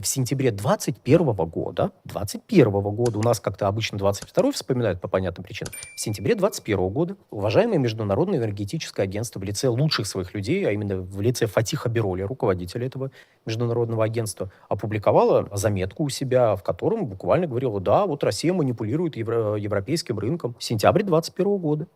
В сентябре 21 года, у нас как-то обычно 22 вспоминают по понятным причинам, в сентябре 21 года уважаемое Международное энергетическое агентство в лице лучших своих людей, а именно в лице Фатиха Бироли, руководителя этого международного агентства, опубликовало заметку у себя, в котором буквально говорило: да, вот Россия манипулирует европейским рынком. Сентябрь 21 года.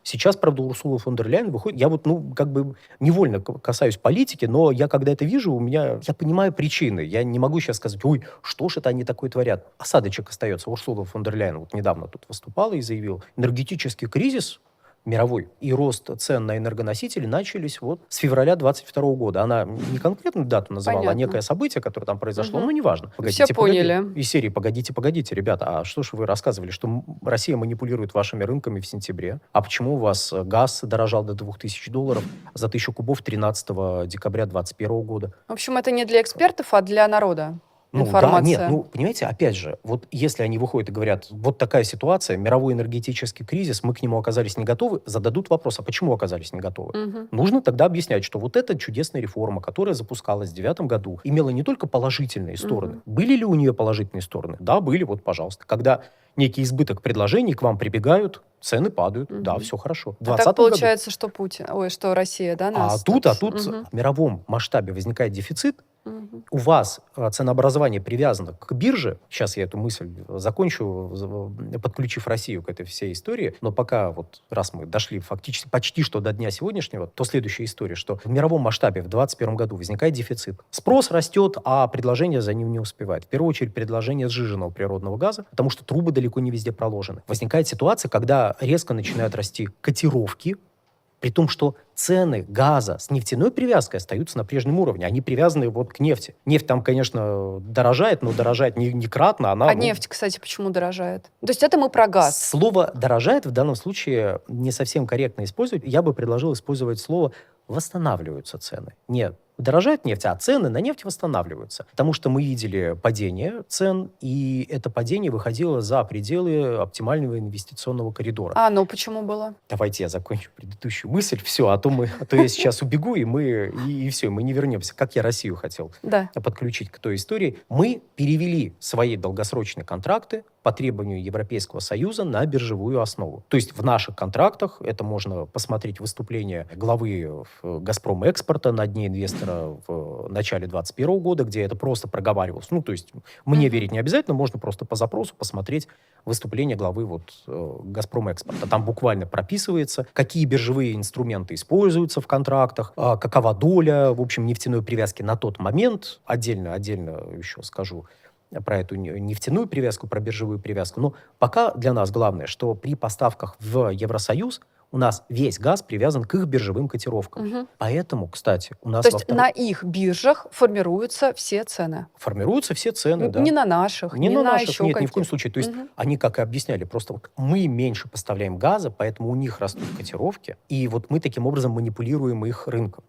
Сейчас, правда, Урсула фон дер Ляйен выходит. Я вот, как бы невольно касаюсь политики, но я, когда это вижу, я понимаю причины. Я не могу сейчас сказать: ой, что ж это они такое творят. Осадочек остается. Урсула фон дер Ляйен вот недавно тут выступала и заявила: энергетический кризис мировой и рост цен на энергоносители начались вот с февраля 22 года. Она не конкретную дату называла, а некое событие, которое там произошло. Ну, неважно. Все поняли. Из серии «Погодите, ребята, а что ж вы рассказывали, что Россия манипулирует вашими рынками в сентябре? А почему у вас газ дорожал до $2000 за 1000 кубов 13 декабря 2021 года? В общем, это не для экспертов, а для народа. Да, Информация. нет, понимаете, опять же, вот если они выходят и говорят: вот такая ситуация, мировой энергетический кризис, мы к нему оказались не готовы, зададут вопрос: а почему оказались не готовы? Нужно тогда объяснять, что вот эта чудесная реформа, которая запускалась в 2009 году, имела не только положительные стороны. Были ли у нее положительные стороны? Да, были, вот, пожалуйста. Когда некий избыток предложений к вам прибегают, цены падают, да, все хорошо. В 2020 так получается, что что Россия, да, нас... тут в мировом масштабе возникает дефицит. У вас ценообразование привязано к бирже. Сейчас я эту мысль закончу, подключив Россию к этой всей истории. Но пока вот, раз мы дошли фактически почти что до дня сегодняшнего, то следующая история, что в мировом масштабе в 2021 году возникает дефицит. Спрос растет, а предложение за ним не успевает. В первую очередь предложение сжиженного природного газа, потому что трубы далеко не везде проложены. Возникает ситуация, когда резко начинают расти котировки, при том, что цены газа с нефтяной привязкой остаются на прежнем уровне. Они привязаны вот к нефти. Нефть там, конечно, дорожает, но дорожает не кратно. А нефть, кстати, почему дорожает? То есть это мы про газ. Слово «дорожает» в данном случае не совсем корректно использовать. Я бы предложил использовать слово «восстанавливаются цены». Нет, дорожает нефть, а цены на нефть восстанавливаются. Потому что мы видели падение цен, и это падение выходило за пределы оптимального инвестиционного коридора. Ну почему было? Давайте я закончу предыдущую мысль. Все, а то я сейчас убегу, и все, мы не вернемся. Как я Россию хотел подключить к той истории. Мы перевели свои долгосрочные контракты по требованию Европейского Союза на биржевую основу. То есть в наших контрактах, это можно посмотреть выступление главы «Газпром Экспорта» на Дне инвестора в начале 2021 года, где это просто проговаривалось. То есть мне верить не обязательно, можно просто по запросу посмотреть выступление главы «Газпром Экспорта». Там буквально прописывается, какие биржевые инструменты используются в контрактах, какова доля, в общем, нефтяной привязки на тот момент. Отдельно еще скажу про эту нефтяную привязку, про биржевую привязку. Но пока для нас главное, что при поставках в Евросоюз у нас весь газ привязан к их биржевым котировкам. Поэтому, кстати, у нас... То есть на их биржах формируются все цены? Формируются все цены, да. Не на наших, не на наших, еще нет, каких. ни в коем случае. То есть они, как и объясняли, просто мы меньше поставляем газа, поэтому у них растут котировки, и вот мы таким образом манипулируем их рынком.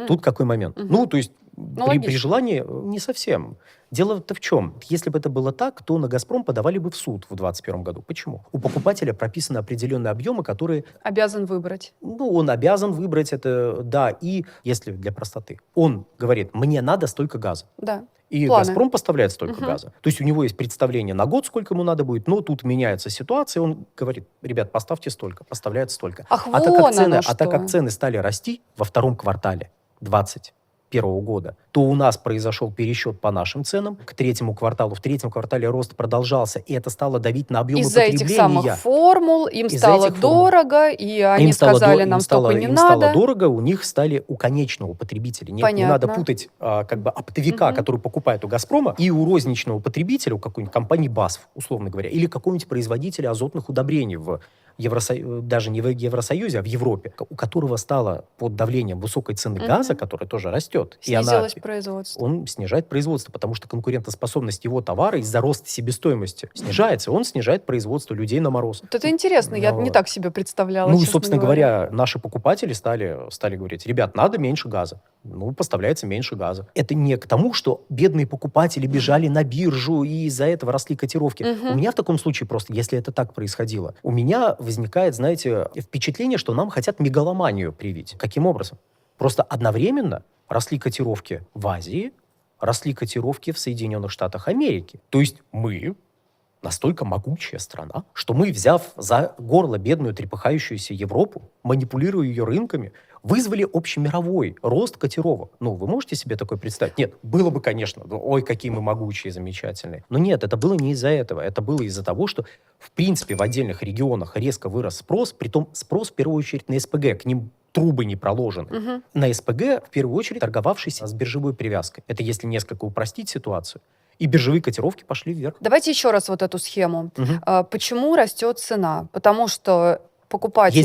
Тут какой момент? То есть при желании не совсем. Дело-то в чем? Если бы это было так, то на «Газпром» подавали бы в суд в 2021 году. Почему? У покупателя прописаны определенные объемы, которые... Обязан выбрать. Он обязан выбрать это, да. И если для простоты, он говорит: мне надо столько газа. Да. И планы. «Газпром» поставляет столько газа. То есть у него есть представление на год, сколько ему надо будет, но тут меняется ситуация, он говорит: ребят, поставьте столько, поставляет столько. Так как цены стали расти во втором квартале 2021 года, то у нас произошел пересчет по нашим ценам к третьему кварталу. В третьем квартале рост продолжался, и это стало давить на объемы потребления. Из-за этих самых формул им стало дорого, и они сказали: нам столько не надо. Им стало дорого, у них стали у конечного потребителя. Не надо путать оптовика, который покупает у «Газпрома», и у розничного потребителя, у какой-нибудь компании BASF, условно говоря, или какого-нибудь производителя азотных удобрений даже не в Евросоюзе, а в Европе, у которого стало под давлением высокой цены газа, которая тоже растет. Снизилось производство. Он снижает производство, потому что конкурентоспособность его товара из-за роста себестоимости снижается. Он снижает производство людей на мороз. Вот это интересно, я не так себе представляла. Собственно говоря, наши покупатели стали говорить: ребят, надо меньше газа. Поставляется меньше газа. Это не к тому, что бедные покупатели бежали на биржу, и из-за этого росли котировки. У меня в таком случае просто, если это так происходило, у меня возникает, знаете, впечатление, что нам хотят мегаломанию привить. Каким образом? Просто одновременно росли котировки в Азии, росли котировки в Соединенных Штатах Америки. То есть мы настолько могучая страна, что мы, взяв за горло бедную трепыхающуюся Европу, манипулируя ее рынками, вызвали общемировой рост котировок. Ну, вы можете себе такое представить? Нет, было бы, конечно, ой, какие мы могучие, замечательные. Но нет, это было не из-за этого. Это было из-за того, что, в принципе, в отдельных регионах резко вырос спрос, притом спрос, в первую очередь, на СПГ. К ним трубы не проложены. На СПГ, в первую очередь, торговавшийся с биржевой привязкой. Это если несколько упростить ситуацию. И биржевые котировки пошли вверх. Давайте еще раз вот эту схему. Почему растет цена? Потому что покупатели...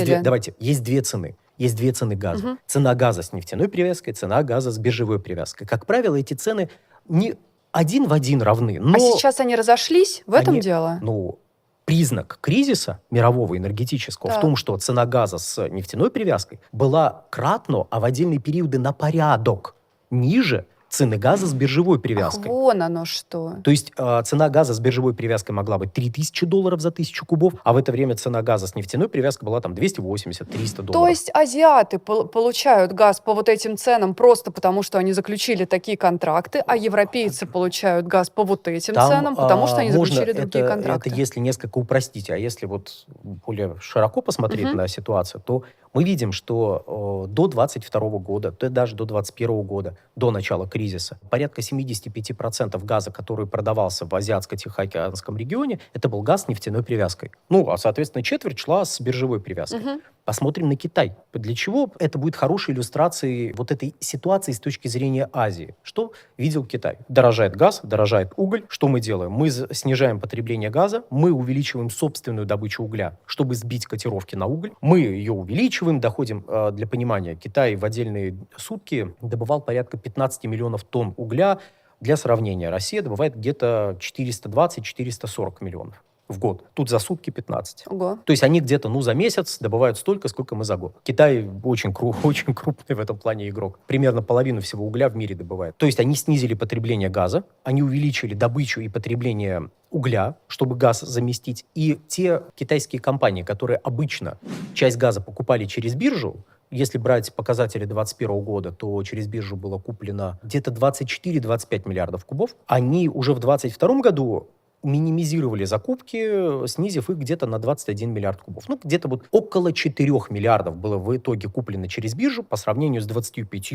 Есть две цены. Есть две цены газа. Цена газа с нефтяной привязкой, цена газа с биржевой привязкой. Как правило, эти цены не один в один равны. Но а сейчас они разошлись? В этом дело? Ну, признак кризиса мирового энергетического в том, что цена газа с нефтяной привязкой была кратно, а в отдельные периоды на порядок ниже цены газа с биржевой привязкой. Ах, вон оно что. То есть цена газа с биржевой привязкой могла быть $3000 за 1000 кубов, а в это время цена газа с нефтяной привязкой была там $280-300. То есть азиаты получают газ по вот этим ценам просто потому, что они заключили такие контракты, а европейцы получают газ по вот этим ценам, потому что они заключили другие контракты. Это если несколько упростить, а если вот более широко посмотреть на ситуацию, то мы видим, что до 2022 года, то даже до 2021 года, до начала кризиса, порядка 75% газа, который продавался в Азиатско-Тихоокеанском регионе, это был газ с нефтяной привязкой. Ну, а, соответственно, четверть шла с биржевой привязкой. Посмотрим на Китай. Для чего это будет хорошей иллюстрацией вот этой ситуации с точки зрения Азии? Что видел Китай? Дорожает газ, дорожает уголь. Что мы делаем? Мы снижаем потребление газа, мы увеличиваем собственную добычу угля, чтобы сбить котировки на уголь. Мы ее увеличиваем, доходим, для понимания, Китай в отдельные сутки добывал порядка 15 миллионов тонн угля. Для сравнения, Россия добывает где-то 420-440 миллионов в год. Тут за сутки 15. Ого. То есть они где-то, за месяц добывают столько, сколько мы за год. Китай очень крупный в этом плане игрок. Примерно половину всего угля в мире добывает. То есть они снизили потребление газа, они увеличили добычу и потребление угля, чтобы газ заместить. И те китайские компании, которые обычно часть газа покупали через биржу, если брать показатели 2021 года, то через биржу было куплено где-то 24-25 миллиардов кубов. Они уже в 2022 году минимизировали закупки, снизив их где-то на 21 миллиард кубов. Ну, где-то вот около 4 миллиардов было в итоге куплено через биржу по сравнению с 25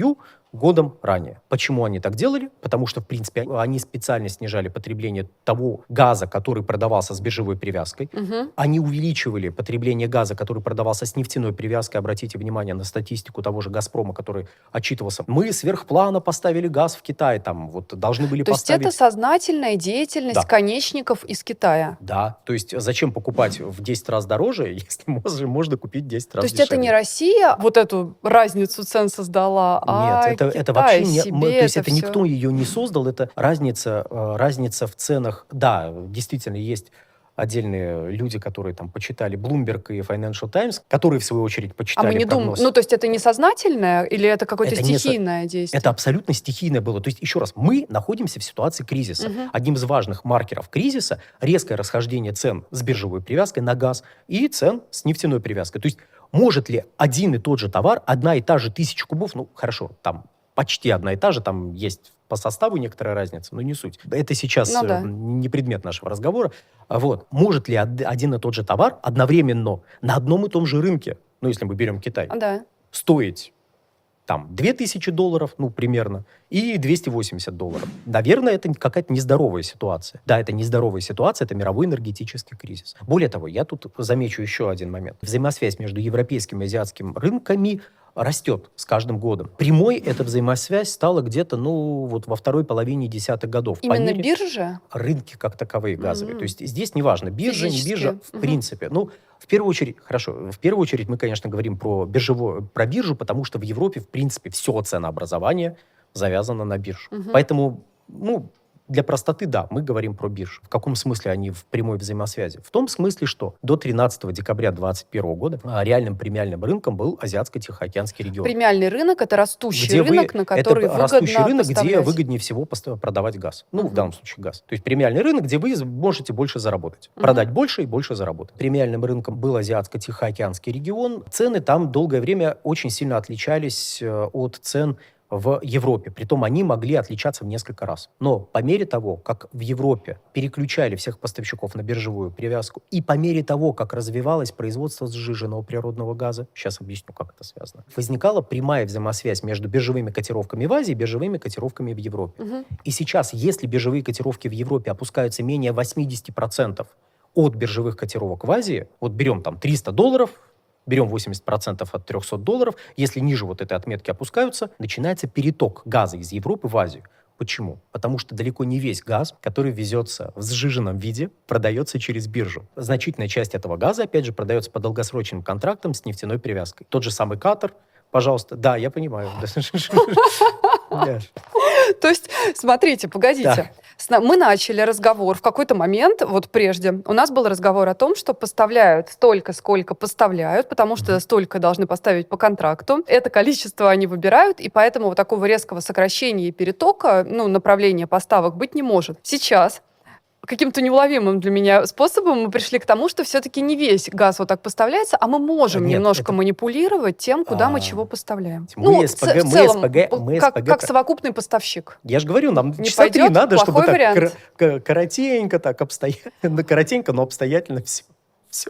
годом ранее. Почему они так делали? Потому что, в принципе, они специально снижали потребление того газа, который продавался с биржевой привязкой. Они увеличивали потребление газа, который продавался с нефтяной привязкой. Обратите внимание на статистику того же «Газпрома», который отчитывался. Мы сверхплана поставили газ в Китай, там вот должны были поставить... То есть это сознательная деятельность конечников из Китая? Да, то есть зачем покупать в 10 раз дороже, если можно купить 10 раз дешевле? То есть это не Россия вот эту разницу цен создала, а нет, это вообще не... То есть это никто ее не создал, это разница в ценах. Да, действительно, есть отдельные люди, которые там почитали Bloomberg и Financial Times, которые, в свою очередь, почитали мы не прогноз. Ну, то есть это не сознательное или это какое-то стихийное действие? Это абсолютно стихийное было. То есть, еще раз, мы находимся в ситуации кризиса. Одним из важных маркеров кризиса резкое расхождение цен с биржевой привязкой на газ и цен с нефтяной привязкой. То есть, может ли один и тот же товар, одна и та же 1000 кубов, ну, хорошо, там почти одна и та же, там есть по составу некоторая разница, но не суть. Это сейчас не предмет нашего разговора. Вот. Может ли один и тот же товар одновременно на одном и том же рынке, ну, если мы берем Китай, стоить там $2000, ну, примерно, и $280. Наверное, это какая-то нездоровая ситуация. Да, это нездоровая ситуация, это мировой энергетический кризис. Более того, я тут замечу еще один момент. Взаимосвязь между европейским и азиатским рынками растет с каждым годом. Прямой эта взаимосвязь стала где-то, вот во второй половине десятых годов. Именно биржа? Рынки как таковые газовые. То есть здесь неважно, биржа, не биржа, в принципе. Ну, в первую очередь мы, конечно, говорим про биржу, потому что в Европе, в принципе, все ценообразование завязано на биржу. Поэтому, для простоты, да, мы говорим про биржу. В каком смысле они в прямой взаимосвязи? В том смысле, что до 13 декабря 2021 года реальным премиальным рынком был Азиатско-Тихоокеанский регион. Премиальный рынок – это растущий рынок, на который выгодно растущий рынок, поставлять. где выгоднее всего продавать газ. Ну, в данном случае газ. То есть премиальный рынок, где вы можете больше заработать. Продать больше и больше заработать. Премиальным рынком был Азиатско-Тихоокеанский регион. Цены там долгое время очень сильно отличались от цен в Европе. Притом они могли отличаться в несколько раз. Но по мере того, как в Европе переключали всех поставщиков на биржевую привязку, и по мере того, как развивалось производство сжиженного природного газа, сейчас объясню, как это связано, возникала прямая взаимосвязь между биржевыми котировками в Азии и биржевыми котировками в Европе. И сейчас, если биржевые котировки в Европе опускаются менее 80% от биржевых котировок в Азии, вот берем там $300, берем 80% от $300, если ниже вот этой отметки опускаются, начинается переток газа из Европы в Азию. Почему? Потому что далеко не весь газ, который везется в сжиженном виде, продается через биржу. Значительная часть этого газа, опять же, продается по долгосрочным контрактам с нефтяной привязкой. Тот же самый Катар, пожалуйста. Да, я понимаю. То есть, смотрите, погодите. Мы начали разговор в какой-то момент, вот прежде, у нас был разговор о том, что поставляют столько, сколько поставляют, потому что столько должны поставить по контракту. Это количество они выбирают, и поэтому вот такого резкого сокращения и перетока, направления поставок быть не может. Сейчас каким-то неуловимым для меня способом мы пришли к тому, что все-таки не весь газ вот так поставляется, а мы можем немножко манипулировать тем, куда мы чего поставляем. Мы СПГ, как совокупный поставщик. Я же говорю, нам не часа 3 надо, чтобы вариант. так коротенько, но обстоятельно все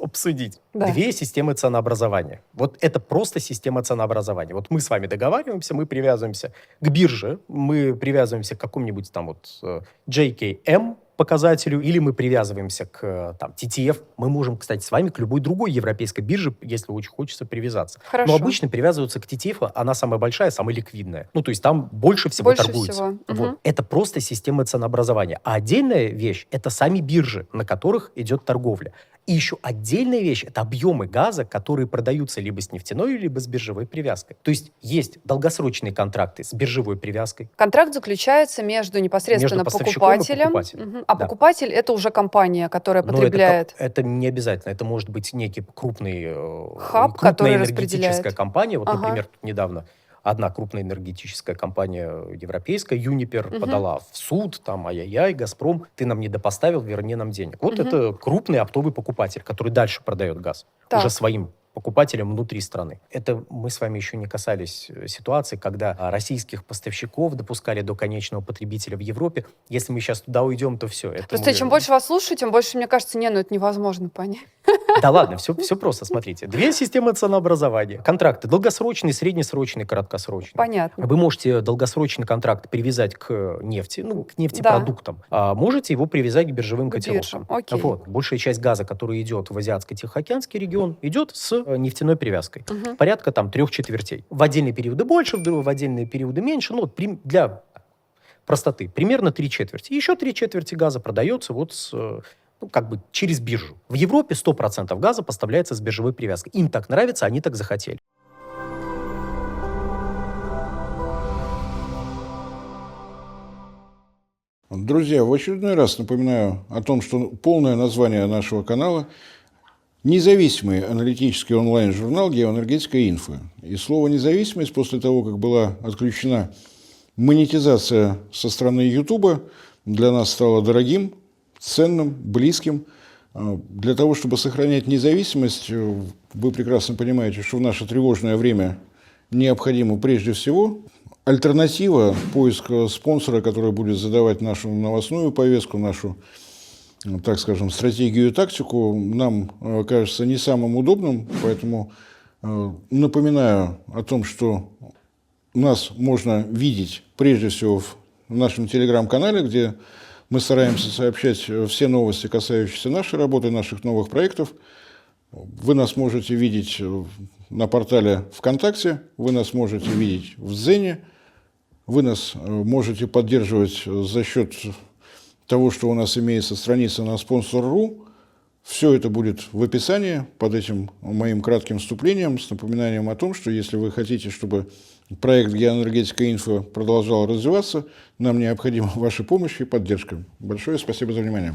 обсудить. 2 системы ценообразования. Вот это просто система ценообразования. Вот мы с вами договариваемся, мы привязываемся к бирже, мы привязываемся к какому-нибудь там вот JKM показателю, или мы привязываемся к TTF. Мы можем, кстати, с вами к любой другой европейской бирже, если очень хочется, привязаться. Хорошо. Но обычно привязываются к TTF, она самая большая, самая ликвидная. То есть там больше всего торгуется. Вот. Это просто система ценообразования. А отдельная вещь — это сами биржи, на которых идет торговля. И еще отдельная вещь — это объемы газа, которые продаются либо с нефтяной, либо с биржевой привязкой. То есть есть долгосрочные контракты с биржевой привязкой. Контракт заключается непосредственно покупателем. А покупатель — это уже компания, которая потребляет. Это не обязательно. Это может быть некий крупный хаб, крупная энергетическая компания. Вот, например, тут недавно одна крупная энергетическая компания европейская, Юнипер, подала в суд, ай-яй-яй, Газпром, ты нам не допоставил, верни нам денег. Вот это крупный оптовый покупатель, который дальше продает газ уже своим покупателям внутри страны. Это мы с вами еще не касались ситуации, когда российских поставщиков допускали до конечного потребителя в Европе. Если мы сейчас туда уйдем, то все. Просто чем больше вас слушаю, тем больше, мне кажется, это невозможно понять. Да ладно, все просто, смотрите. 2 системы ценообразования. Контракты долгосрочные, среднесрочные, краткосрочные. Понятно. Вы можете долгосрочный контракт привязать к нефти, к нефтепродуктам, а можете его привязать к биржевым котировкам. Окей. Вот. Большая часть газа, который идет в Азиатско-Тихоокеанский регион, идет с нефтяной привязкой. Порядка 3/4. В отдельные периоды больше, в отдельные периоды меньше. Для простоты. Примерно 3/4. Еще 3/4 газа продается через биржу. В Европе 100% газа поставляется с биржевой привязкой. Им так нравится, они так захотели. Друзья, в очередной раз напоминаю о том, что полное название нашего канала — независимый аналитический онлайн-журнал «Геоэнергетика Инфо». И слово «независимость» после того, как была отключена монетизация со стороны Ютуба, для нас стало дорогим, ценным, близким. Для того, чтобы сохранять независимость, вы прекрасно понимаете, что в наше тревожное время необходимо прежде всего альтернатива, поиск спонсора, который будет задавать нашу новостную повестку, нашу, так скажем, стратегию и тактику, нам кажется не самым удобным. Поэтому напоминаю о том, что нас можно видеть прежде всего в нашем телеграм-канале, где мы стараемся сообщать все новости, касающиеся нашей работы, наших новых проектов. Вы нас можете видеть на портале ВКонтакте, вы нас можете видеть в Дзене, вы нас можете поддерживать за счет того, что у нас имеется страница на Sponsor.ru. Все это будет в описании под этим моим кратким вступлением с напоминанием о том, что если вы хотите, чтобы проект «Геоэнергетика Инфо» продолжал развиваться, нам необходима ваша помощь и поддержка. Большое спасибо за внимание.